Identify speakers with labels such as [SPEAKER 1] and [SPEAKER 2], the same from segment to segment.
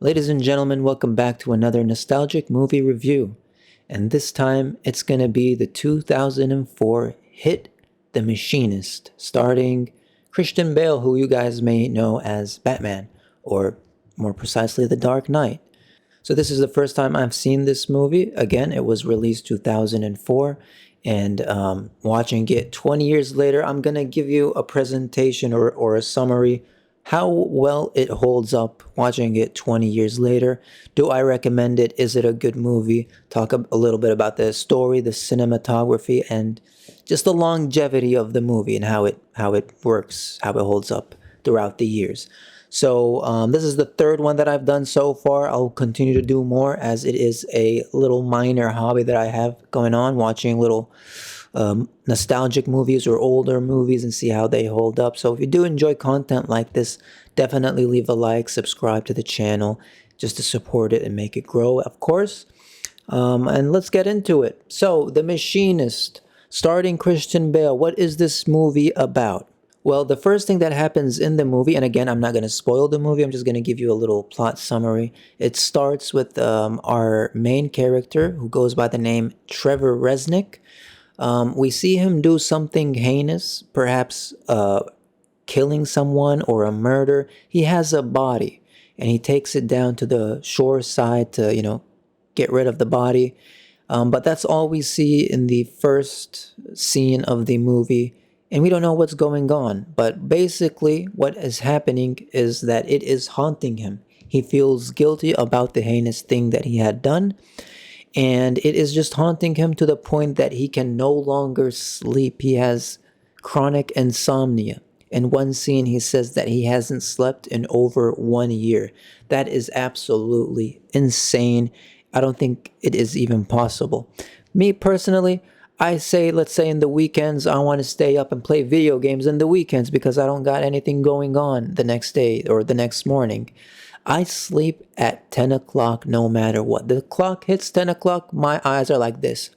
[SPEAKER 1] Ladies and gentlemen, welcome back to another nostalgic movie review. And this time, it's going to be the 2004 hit The Machinist, starring Christian Bale, who you guys may know as Batman, or more precisely, The Dark Knight. So this is the first time I've seen this movie. Again, it was released 2004, and watching it 20 years later, I'm going to give you a presentation or a summary how well it holds up watching it 20 years later. Do I recommend it? Is it a good movie? Talk a little bit about the story, the cinematography, and just the longevity of the movie and how it works, how it holds up throughout the years. So this is the third one that I've done so far. I'll continue to do more as it is a little minor hobby that I have going on, watching little nostalgic movies or older movies and see how they hold up. So if you do enjoy content like this, definitely leave a like, subscribe to the channel just to support it and make it grow, of course. And let's get into it. So, The Machinist, starring Christian Bale. What is this movie about? Well, the first thing that happens in the movie, and again, I'm not going to spoil the movie, I'm just going to give you a little plot summary. It starts with our main character, who goes by the name Trevor Resnick. We see him do something heinous, perhaps killing someone or a murder. He has a body, and he takes it down to the shore side to, get rid of the body. But that's all we see in the first scene of the movie, and we don't know what's going on. But basically, what is happening is that it is haunting him. He feels guilty about the heinous thing that he had done, and it is just haunting him to the point that he can no longer sleep. He has chronic insomnia. In one scene, he says that he hasn't slept in over 1 year. That is absolutely insane. I don't think it is even possible. Me personally, I say, let's say in the weekends, I want to stay up and play video games in the weekends because I don't got anything going on the next day or the next morning. I sleep at 10 o'clock no matter what. The clock hits 10 o'clock, my eyes are like this.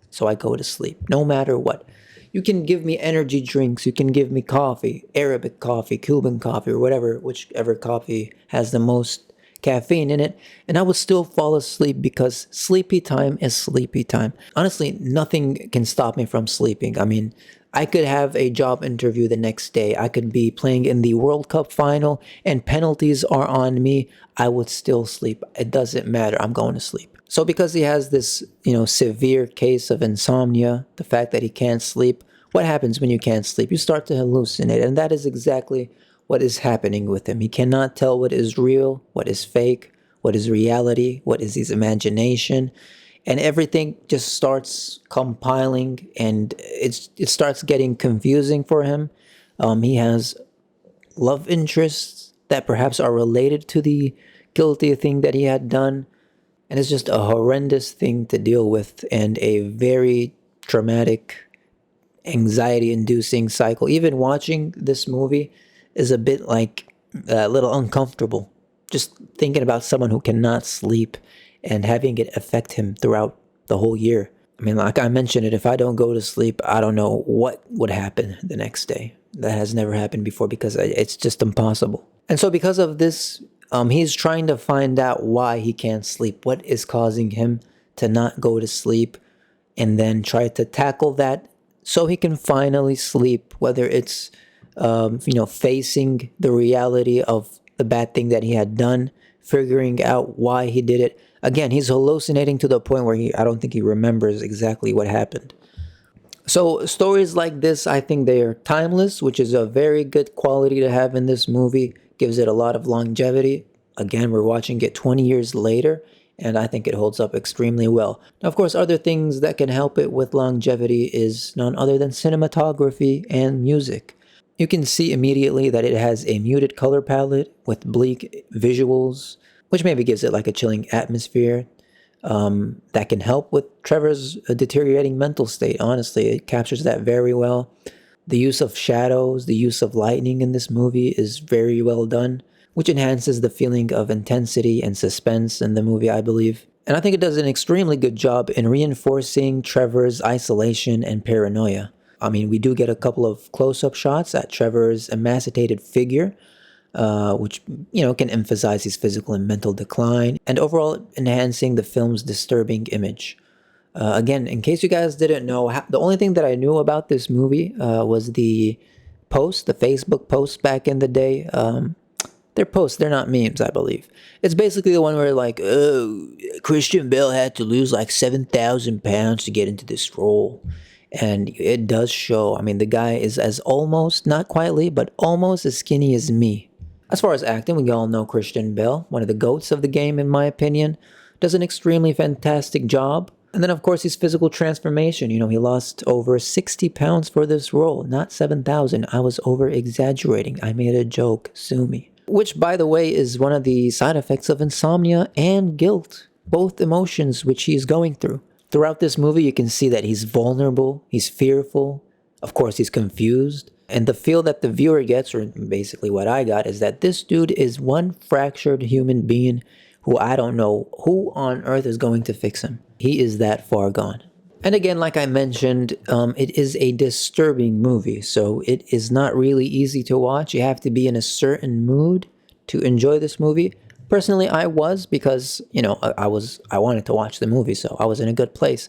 [SPEAKER 1] So I go to sleep no matter what. You can give me energy drinks, you can give me coffee, Arabic coffee, Cuban coffee, or whatever, whichever coffee has the most caffeine in it, and I would still fall asleep because sleepy time is sleepy time. Honestly, nothing can stop me from sleeping. I mean, I could have a job interview the next day. I could be playing in the World Cup final and penalties are on me. I would still sleep. It doesn't matter. I'm going to sleep. So because he has this, severe case of insomnia, the fact that he can't sleep, what happens when you can't sleep? You start to hallucinate, and that is exactly what is happening with him. He cannot tell what is real, what is fake, what is reality, what is his imagination, and everything just starts compiling, and it starts getting confusing for him. He has love interests that perhaps are related to the guilty thing that he had done, and it's just a horrendous thing to deal with and a very traumatic, anxiety-inducing cycle. Even watching this movie is a bit like a little uncomfortable. Just thinking about someone who cannot sleep and having it affect him throughout the whole year. I mean, like I mentioned it, if I don't go to sleep, I don't know what would happen the next day. That has never happened before because it's just impossible. And so because of this, he's trying to find out why he can't sleep. What is causing him to not go to sleep, and then try to tackle that so he can finally sleep, whether it's facing the reality of the bad thing that he had done, figuring out why he did it. Again, he's hallucinating to the point where I don't think he remembers exactly what happened. So stories like this, I think they are timeless, which is a very good quality to have in this movie. Gives it a lot of longevity. Again, we're watching it 20 years later, and I think it holds up extremely well. Now, of course, other things that can help it with longevity is none other than cinematography and music. You can see immediately that it has a muted color palette with bleak visuals, which maybe gives it like a chilling atmosphere that can help with Trevor's deteriorating mental state. Honestly, it captures that very well. The use of shadows, the use of lightning in this movie is very well done, which enhances the feeling of intensity and suspense in the movie, I believe. And I think it does an extremely good job in reinforcing Trevor's isolation and paranoia. I mean, we do get a couple of close-up shots at Trevor's emaciated figure, which, can emphasize his physical and mental decline, and overall enhancing the film's disturbing image. Again, in case you guys didn't know, the only thing that I knew about this movie was the Facebook post back in the day. They're posts, they're not memes, I believe. It's basically the one where like, oh, Christian Bale had to lose like 7,000 pounds to get into this role. And it does show. I mean, the guy is as almost, not quietly, but almost as skinny as me. As far as acting, we all know Christian Bale, one of the GOATs of the game in my opinion, does an extremely fantastic job. And then, of course, his physical transformation. He lost over 60 pounds for this role, not 7,000. I was over-exaggerating. I made a joke. Sue me. Which, by the way, is one of the side effects of insomnia and guilt, both emotions which he's going through. Throughout this movie, you can see that he's vulnerable, he's fearful, of course, he's confused. And the feel that the viewer gets, or basically what I got, is that this dude is one fractured human being who I don't know who on earth is going to fix him. He is that far gone. And again, like I mentioned, it is a disturbing movie, so it is not really easy to watch. You have to be in a certain mood to enjoy this movie. Personally, I was, because, I wanted to watch the movie, so I was in a good place.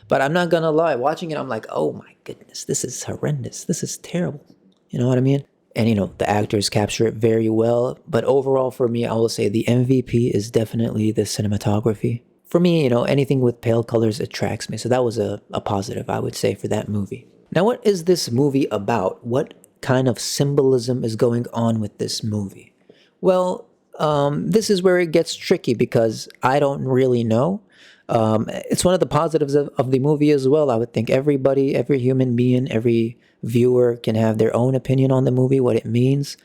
[SPEAKER 1] But I'm not gonna lie, watching it, I'm like, oh my goodness, this is horrendous. This is terrible. You know what I mean? And, the actors capture it very well. But overall, for me, I will say the MVP is definitely the cinematography. For me, anything with pale colors attracts me. So that was a positive, I would say, for that movie. Now, what is this movie about? What kind of symbolism is going on with this movie? Well, this is where it gets tricky because I don't really know. It's one of the positives of the movie as well. I would think everybody, every human being, every viewer can have their own opinion on the movie, what it means,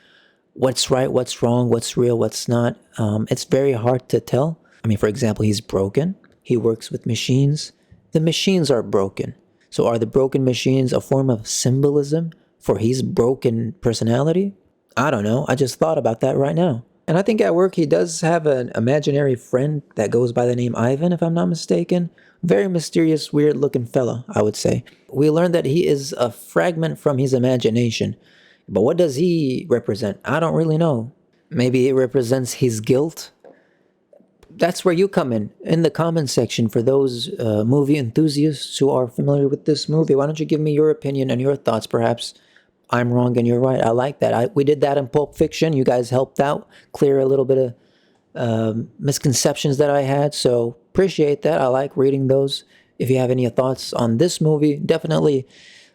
[SPEAKER 1] what's right, what's wrong, what's real, what's not. It's very hard to tell. I mean, for example, he's broken. He works with machines. The machines are broken. So are the broken machines a form of symbolism for his broken personality? I don't know. I just thought about that right now. And I think at work he does have an imaginary friend that goes by the name Ivan, if I'm not mistaken. Very mysterious, weird-looking fella, I would say. We learned that he is a fragment from his imagination. But what does he represent? I don't really know. Maybe it represents his guilt? That's where you come in the comment section for those movie enthusiasts who are familiar with this movie. Why don't you give me your opinion and your thoughts? Perhaps I'm wrong and you're right. I like that. We did that in Pulp Fiction. You guys helped out, clear a little bit of misconceptions that I had. So appreciate that. I like reading those. If you have any thoughts on this movie, definitely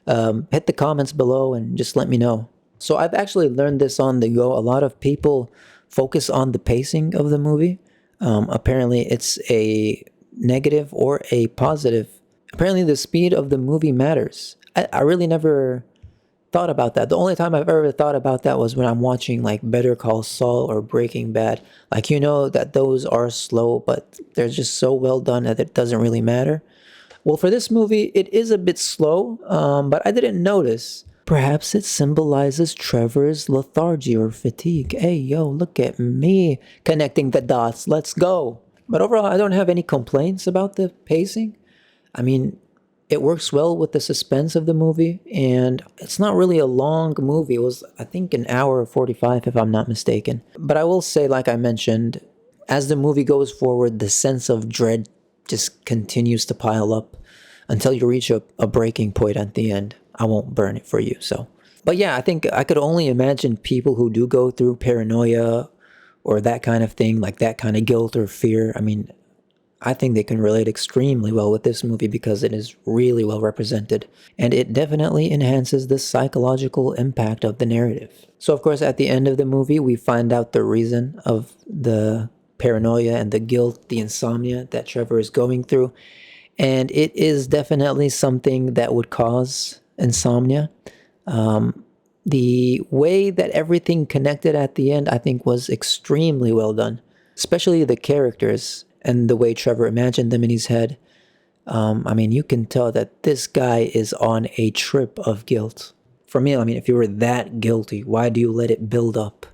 [SPEAKER 1] hit the comments below and just let me know. So I've actually learned this on the go. A lot of people focus on the pacing of the movie. Apparently it's a negative or a positive. Apparently the speed of the movie matters. I really never thought about that. The only time I've ever thought about that was when I'm watching like Better Call Saul or Breaking Bad. Like, that those are slow, but they're just so well done that it doesn't really matter. Well, for this movie, it is a bit slow, but I didn't notice. Perhaps it symbolizes Trevor's lethargy or fatigue. Hey, yo, look at me connecting the dots. Let's go. But overall, I don't have any complaints about the pacing. I mean, it works well with the suspense of the movie, and it's not really a long movie. It was, I think, an hour 45, if I'm not mistaken. But I will say, like I mentioned, as the movie goes forward, the sense of dread just continues to pile up until you reach a breaking point at the end. I won't burn it for you, so. But yeah, I think I could only imagine people who do go through paranoia or that kind of thing, like that kind of guilt or fear. I mean, I think they can relate extremely well with this movie because it is really well represented. And it definitely enhances the psychological impact of the narrative. So of course, at the end of the movie, we find out the reason of the paranoia and the guilt, the insomnia that Trevor is going through. And it is definitely something that would cause insomnia. The way that everything connected at the end, I think, was extremely well done. Especially the characters and the way Trevor imagined them in his head. I mean, you can tell that this guy is on a trip of guilt. For me, I mean, if you were that guilty, why do you let it build up?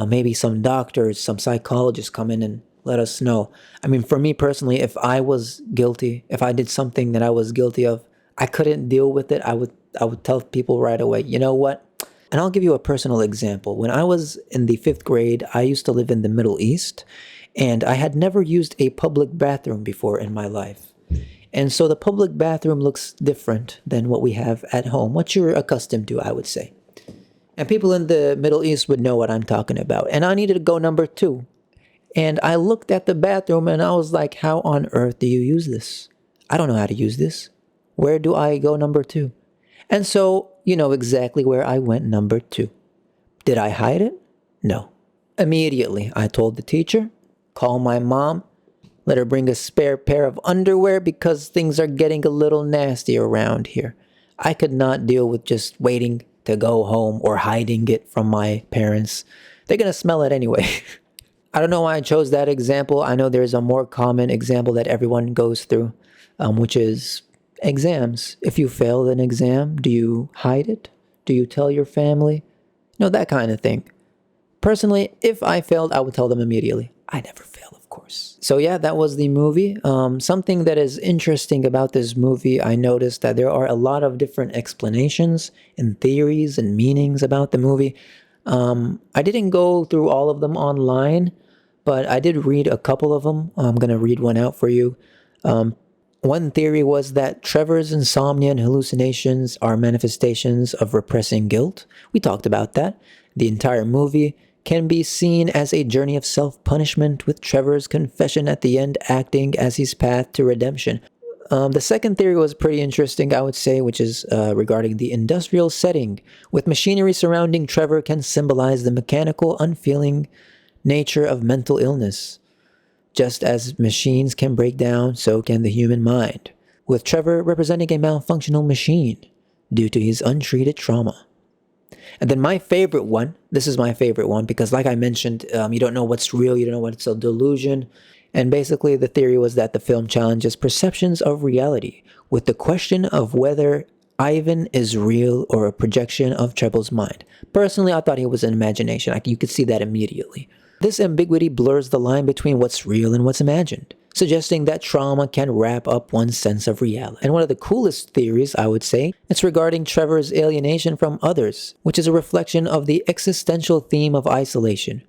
[SPEAKER 1] Maybe some doctors, some psychologists come in and let us know. I mean, for me personally, if I was guilty, if I did something that I was guilty of, I couldn't deal with it. I would tell people right away, you know what? And I'll give you a personal example. When I was in the 5th grade, I used to live in the Middle East, and I had never used a public bathroom before in my life. And so the public bathroom looks different than what we have at home, what you're accustomed to, I would say. And people in the Middle East would know what I'm talking about. And I needed to go number 2. And I looked at the bathroom and I was like, how on earth do you use this? I don't know how to use this. Where do I go number 2? And so, you know exactly where I went number 2. Did I hide it? No. Immediately, I told the teacher, call my mom, let her bring a spare pair of underwear because things are getting a little nasty around here. I could not deal with just waiting to go home or hiding it from my parents. They're going to smell it anyway. I don't know why I chose that example. I know there's a more common example that everyone goes through, which is exams. If you fail an exam, do you hide it? Do you tell your family? No, that kind of thing. Personally, if I failed, I would tell them immediately. I never fail, of course. So yeah, that was the movie. Something that is interesting about this movie, I noticed that there are a lot of different explanations and theories and meanings about the movie. I didn't go through all of them online, but I did read a couple of them. I'm going to read one out for you. One theory was that Trevor's insomnia and hallucinations are manifestations of repressing guilt. We talked about that. The entire movie can be seen as a journey of self-punishment, with Trevor's confession at the end acting as his path to redemption. The second theory was pretty interesting, I would say, which is regarding the industrial setting. With machinery surrounding Trevor can symbolize the mechanical, unfeeling nature of mental illness. Just as machines can break down, so can the human mind, with Trevor representing a malfunctional machine due to his untreated trauma. And then my favorite one, this is my favorite one because like I mentioned, you don't know what's real, you don't know what's a delusion. And basically the theory was that the film challenges perceptions of reality with the question of whether Ivan is real or a projection of Trevor's mind. Personally, I thought he was an imagination. You could see that immediately. This ambiguity blurs the line between what's real and what's imagined, suggesting that trauma can wrap up one's sense of reality. And one of the coolest theories, I would say, it's regarding Trevor's alienation from others, which is a reflection of the existential theme of isolation,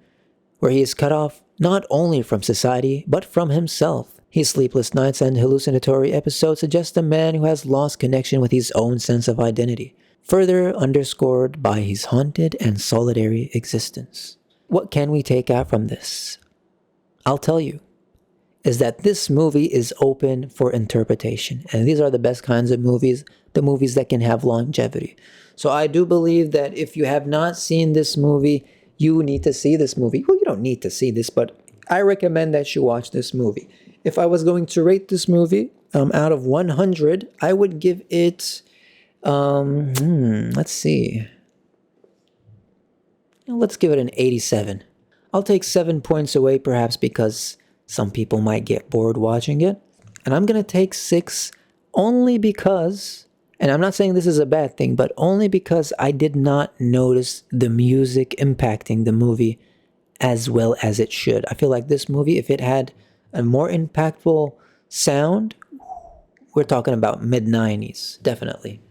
[SPEAKER 1] where he is cut off not only from society, but from himself. His sleepless nights and hallucinatory episodes suggest a man who has lost connection with his own sense of identity, further underscored by his haunted and solitary existence. What can we take out from this? I'll tell you, is that this movie is open for interpretation. And these are the best kinds of movies, the movies that can have longevity. So I do believe that if you have not seen this movie, you need to see this movie. Well, you don't need to see this, but I recommend that you watch this movie. If I was going to rate this movie out of 100, I would give it, let's see. Let's give it an 87. I'll take 7 points away perhaps because some people might get bored watching it. And I'm going to take 6 only because, and I'm not saying this is a bad thing, but only because I did not notice the music impacting the movie as well as it should. I feel like this movie, if it had a more impactful sound, we're talking about mid-90s, definitely.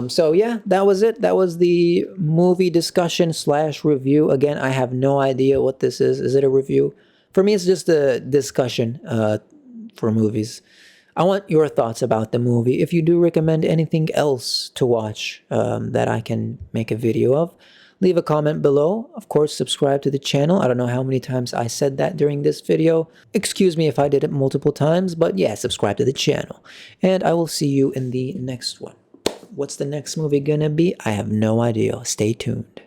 [SPEAKER 1] So yeah, that was it. That was the movie discussion / review. Again, I have no idea what this is. Is it a review? For me, it's just a discussion for movies. I want your thoughts about the movie. If you do recommend anything else to watch that I can make a video of, leave a comment below. Of course, subscribe to the channel. I don't know how many times I said that during this video. Excuse me if I did it multiple times, but yeah, subscribe to the channel. And I will see you in the next one. What's the next movie gonna be? I have no idea. Stay tuned.